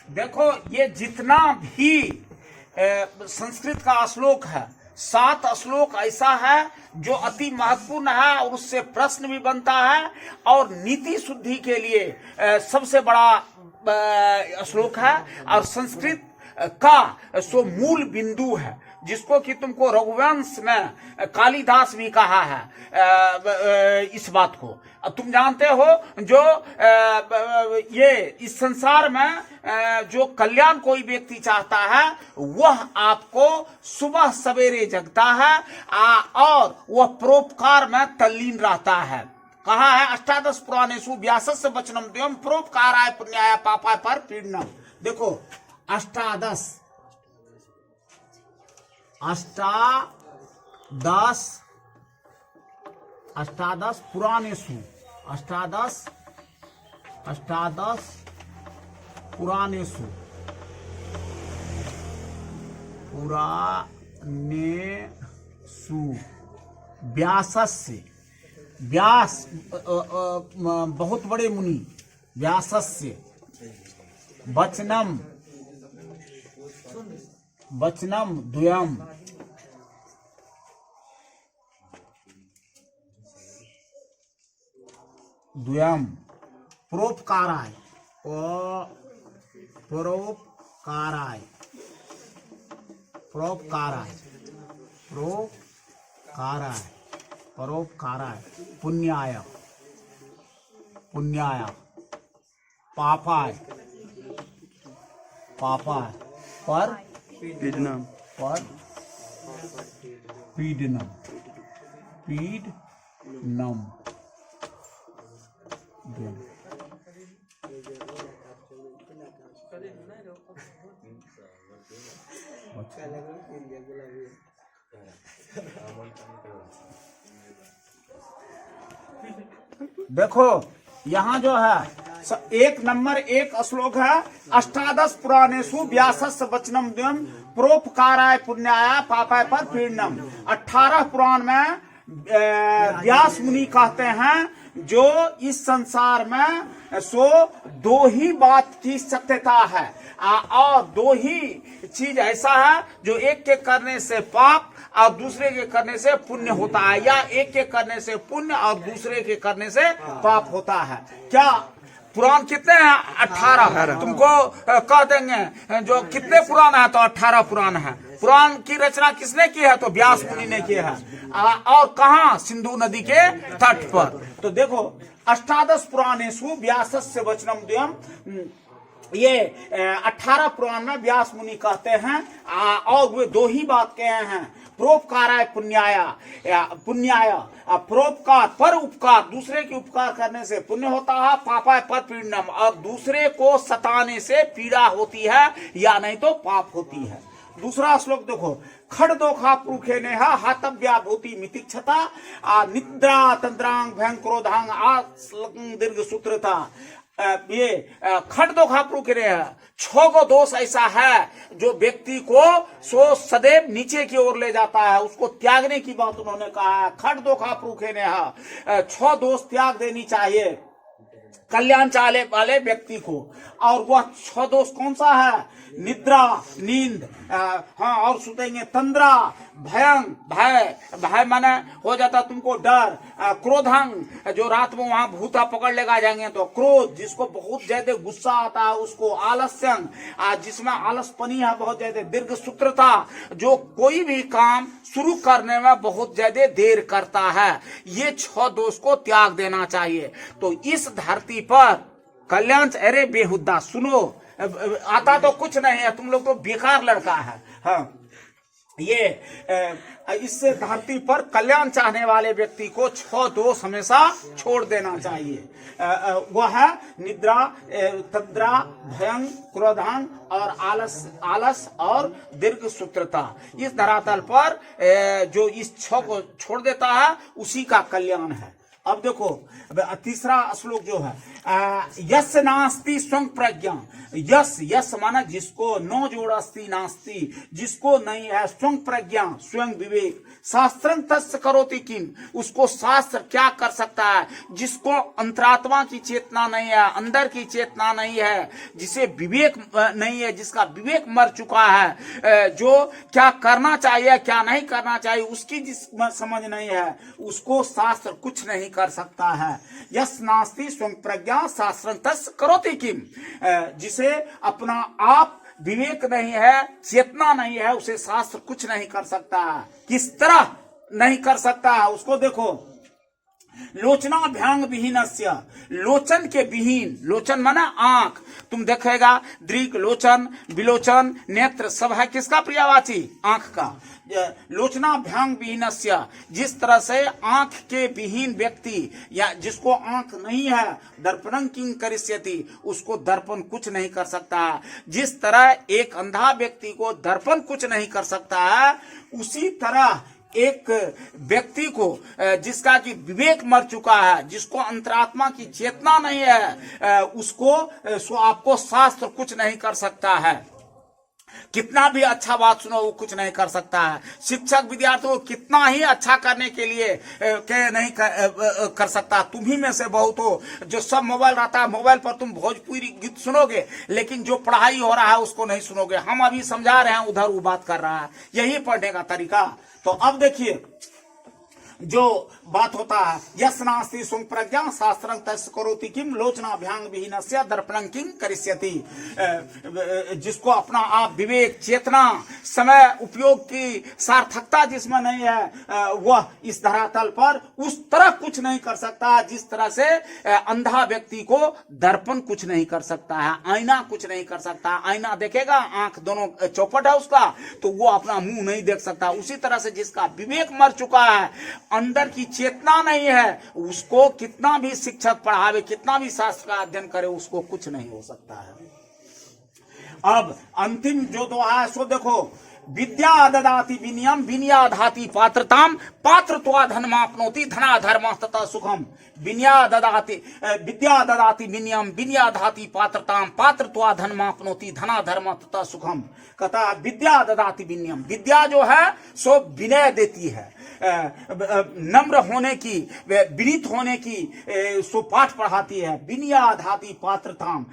देखो ये जितना भी संस्कृत का श्लोक है, 7 श्लोक ऐसा है जो अति महत्वपूर्ण है और उससे प्रश्न भी बनता है और नीति शुद्धि के लिए सबसे बड़ा श्लोक है। और संस्कृत का सो मूल बिंदु है, जिसको कि तुमको रघुवंश में कालिदास भी कहा है इस बात को। तुम जानते हो जो ये इस संसार में जो कल्याण कोई व्यक्ति चाहता है वह आपको सुबह सवेरे जगता है और वह परोपकार में तल्लीन रहता है। कहा है अष्टादश पुराणेषु व्यासस्य वचनम द्वयम् परोपकाराय पुण्याय पापाय पर पीडनम। देखो अष्टादश पुराणेषु, अष्टादश पुराणेषु व्यासस्य, व्यास बहुत बड़े मुनि, व्यासस्य वचनम द्वयम् परोपकाराय पुण्याय पापाय पर पीडनम देखो यहाँ जो है 1 नंबर 1 श्लोक है अष्टादश पुराणेषु व्यासस्य वचनम द्वयम् परोपकाराय पुण्याय पापाय पर पीडनम। 18 पुराण में व्यास मुनि कहते हैं जो इस संसार में सो 2 ही बात की सत्यता है और 2 ही चीज ऐसा है जो एक के करने से पाप और दूसरे के करने से पुण्य होता है, या एक के करने से पुण्य और दूसरे के करने से पाप होता है। क्या पुराण कितने हैं? 18। तुमको कह देंगे जो कितने पुराण है तो 18 पुराण है। पुराण की रचना किसने की है? तो व्यास मुनि ने की है। और कहाँ? सिंधु नदी के तट पर। तो देखो अष्टादश पुराणेषु व्यासस्य वचनम द्वयम्, ये 18 पुराण में व्यास मुनि कहते हैं और वे 2 ही बात कहे हैं, परोपकाराय पुण्याय परोपकार पर उपकार, दूसरे के उपकार करने से पुण्य होता है, पापाय पर पीडनम, और दूसरे को सताने से पीड़ा होती है या नहीं तो पाप होती है। दूसरा श्लोक देखो, खड्दोखा पुरुखे ने हातव्या भूति मितिक्षता निद्रा तंद्रांग भयं क्रोधांग दीर्घ सूत्रता। ये खड्दोखा पुरुखे ने 6 गो दोष ऐसा है जो व्यक्ति को सो सदैव नीचे की ओर ले जाता है, उसको त्यागने की बात उन्होंने कहा है। खड्दोखा पुरुखे ने 6 दोष त्याग देनी चाहिए कल्याण चाहने वाले व्यक्ति को, और वह 6 दोष कौन सा है? निद्रा, नींद, हाँ, और सुतेंगे तंद्रा, भय माने हो जाता तुमको डर, क्रोधंग जो रात में वहां भूता पकड़ लेगा जाएंगे तो क्रोध, जिसको बहुत ज्यादा गुस्सा आता है उसको, आलस्यं जिसमें आलसपनी है बहुत ज्यादा, दीर्घ सूत्रता जो कोई भी काम शुरू करने में बहुत ज्यादा देर करता है। ये 6 दोष को त्याग देना चाहिए। तो इस धरती पर कल्याण, अरे बेहुदा सुनो, आता तो कुछ नहीं है, तुम लोग तो बेकार लड़का है। हाँ, ये इस धरती पर कल्याण चाहने वाले व्यक्ति को 6 दोष हमेशा छोड़ देना चाहिए। वह है निद्रा, तंद्रा, भयं, क्रोधांग और आलस और दीर्घ सूत्रता। इस धरातल पर जो इस 6 को छोड़ देता है उसी का कल्याण है। अब देखो तीसरा श्लोक जो है, यस्य नास्ति स्वं प्रज्ञा यस यस माना जिसको, नो जोड़ अस्ति नास्ति, जिसको नहीं है स्वयं प्रज्ञा स्वयं विवेक, शास्त्रं तस्य करोति किम, उसको शास्त्र क्या कर सकता है। जिसको अंतरात्मा की चेतना नहीं है, अंदर की चेतना नहीं है, जिसे विवेक नहीं है, जिसका विवेक मर चुका है, जो क्या करना चाहिए क्या नहीं करना चाहिए उसकी जिस समझ नहीं है, उसको शास्त्र कुछ नहीं कर सकता है। यस नास्ति स्वयं प्रज्ञा शास्त्रं तस्य करोति किम, जिसे अपना आप विवेक नहीं है, चेतना नहीं है, उसे शास्त्र कुछ नहीं कर सकता है। किस तरह नहीं कर सकता है उसको देखो। लोचनाभ्यांग विहीनस्य, लोचन के विहीन, लोचन माना आंख, तुम देखेगा दृक, लोचन, विलोचन, नेत्र सब है किसका पर्यायवाची, आंख का। लोचनाभ्यांग विहीनस्य, जिस तरह से आंख के विहीन व्यक्ति या जिसको आंख नहीं है, दर्पणं किं करिष्यति, उसको दर्पण कुछ नहीं कर सकता है। जिस तरह एक अंधा व्यक्ति को दर्पण कुछ नहीं कर सकता है, उसी तरह एक व्यक्ति को जिसका कि विवेक मर चुका है, जिसको अंतरात्मा की चेतना नहीं है, उसको आपको शास्त्र कुछ नहीं कर सकता है। कितना भी अच्छा बात सुनो वो कुछ नहीं कर सकता है। शिक्षक विद्यार्थियों को कितना ही अच्छा करने के लिए नहीं कर सकता। तुम ही में से बहुत हो जो सब मोबाइल रहता है, मोबाइल पर तुम भोजपुरी गीत सुनोगे लेकिन जो पढ़ाई हो रहा है उसको नहीं सुनोगे। हम अभी समझा रहे हैं, उधर वो बात कर रहा है, यही पढ़ने का तरीका। तो अब देखिए जो बात होता है, यस नास्ति स्वयं प्रज्ञा शास्त्रं तस्य करोति किम, लोचनाभ्यांग विहीनस्य दर्पणं किं करिष्यति, जिसको अपना आप विवेक चेतना समय उपयोग की सार्थकता जिसमें नहीं है, वह इस धरातल पर उस तरह कुछ नहीं कर सकता जिस तरह से अंधा व्यक्ति को दर्पण कुछ नहीं कर सकता है, आईना कुछ नहीं कर सकता। आईना देखेगा, आंख दोनों चौपट है उसका, तो वो अपना मुंह नहीं देख सकता। उसी तरह से जिसका विवेक मर चुका है, अंदर की चेतना नहीं है, उसको कितना भी शिक्षक पढ़ावे, कितना भी शास्त्र का अध्ययन करे, उसको कुछ नहीं हो सकता है। अब अंतिम जो दोहा है सो देखो, विद्या ददाति विनयम विनया धाति पात्रताम पात्रत्वा धनमाप्नोति धना धर्म तथा सुखम। विद्या ददाति विनयम विनया धाति पात्रताम पात्रत्वा धनमाप्नोति धना धर्म तथा सुखम। कहता विद्या ददाति विनयम, विद्या जो है सो विनय देती है, नम्र होने की, विनीत होने की सो पाठ पढ़ाती है। विनया धाति पात्रताम,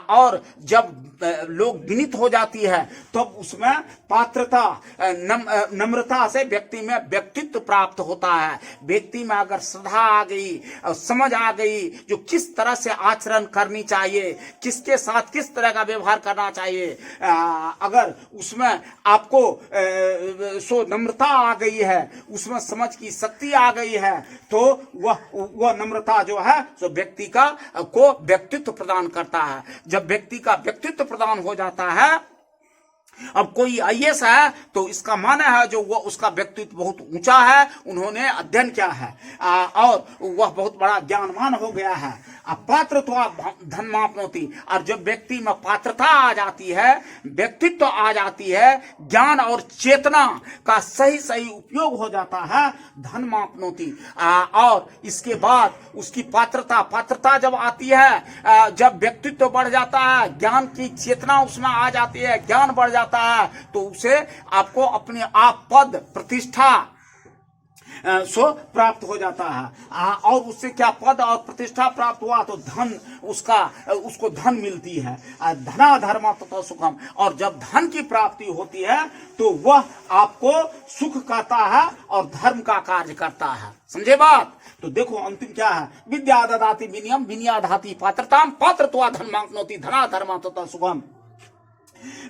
और जब लोग विनीत हो जाती है तब तो उसमें पात्रता नम्रता से व्यक्ति में व्यक्तित्व प्राप्त होता है। व्यक्ति में अगर श्रद्धा आ गई, समझ आ गई, जो किस तरह से आचरण करनी चाहिए, किसके साथ किस तरह का व्यवहार करना चाहिए, अगर उसमें आपको सो नम्रता आ गई है, उसमें समझ की शक्ति आ गई है, तो वह नम्रता जो है सो व्यक्ति का को व्यक्तित्व प्रदान करता है। जब व्यक्ति का व्यक्तित्व प्रदान हो जाता है, अब कोई आईएएस है तो इसका माना है जो वह उसका व्यक्तित्व बहुत ऊंचा है, उन्होंने अध्ययन किया है और वह बहुत बड़ा ज्ञानवान हो गया है। अब पात्रत्वा धनमाप्नोति, और जब व्यक्ति में पात्रता आ जाती है, व्यक्तित्व आ जाती है, ज्ञान और चेतना का सही सही उपयोग हो जाता है, धनमाप्नोति, और इसके बाद उसकी पात्रता जब आती है, जब व्यक्तित्व बढ़ जाता है, ज्ञान की चेतना उसमें आ जाती है, ज्ञान बढ़ जाता है, तो उसे आपको अपने आप पद प्रतिष्ठा सो प्राप्त हो जाता है। और उससे क्या पद और प्रतिष्ठा प्राप्त हुआ तो धन उसको धन मिलती है, धना धर्म तथा सुखम। और जब धन की प्राप्ति होती है तो वह आपको सुख करता है और धर्म का कार्य करता है। समझे बात? तो देखो अंतिम क्या है, विद्या ददाति विनयम विनया धाति पात्रताम पात्रत्वा धनमाप्नोति धना धर्म तथा सुखम।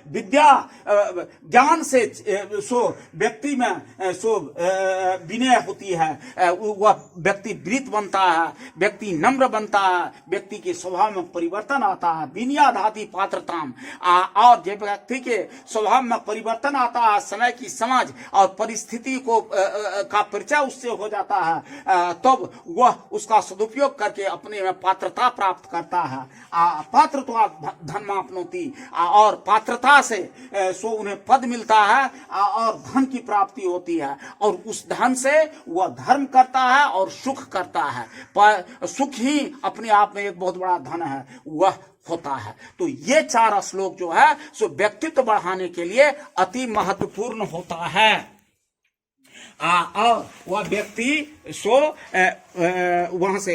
विद्या ज्ञान से सो व्यक्ति में सो विनय होती है, वह व्यक्ति विनीत बनता है, व्यक्ति नम्र बनता है, व्यक्ति के स्वभाव में परिवर्तन आता है। विनया धाति पात्रताम, और जब व्यक्ति के स्वभाव में परिवर्तन आता है, समय की समझ और परिस्थिति को का परिचय उससे हो जाता है, तब वह उसका सदुपयोग करके अपने में पात्रता प्राप्त करता है। पात्रत्वा धनमाप्नोति, और पात्रता से सो उन्हें पद मिलता है और धन की प्राप्ति होती है, और उस धन से वह धर्म करता है और सुख करता है। पर सुख ही अपने आप में एक बहुत बड़ा धन है, वह होता है। तो ये 4 श्लोक जो है सो व्यक्तित्व बढ़ाने के लिए अति महत्वपूर्ण होता है। और वह व्यक्ति सो वहां से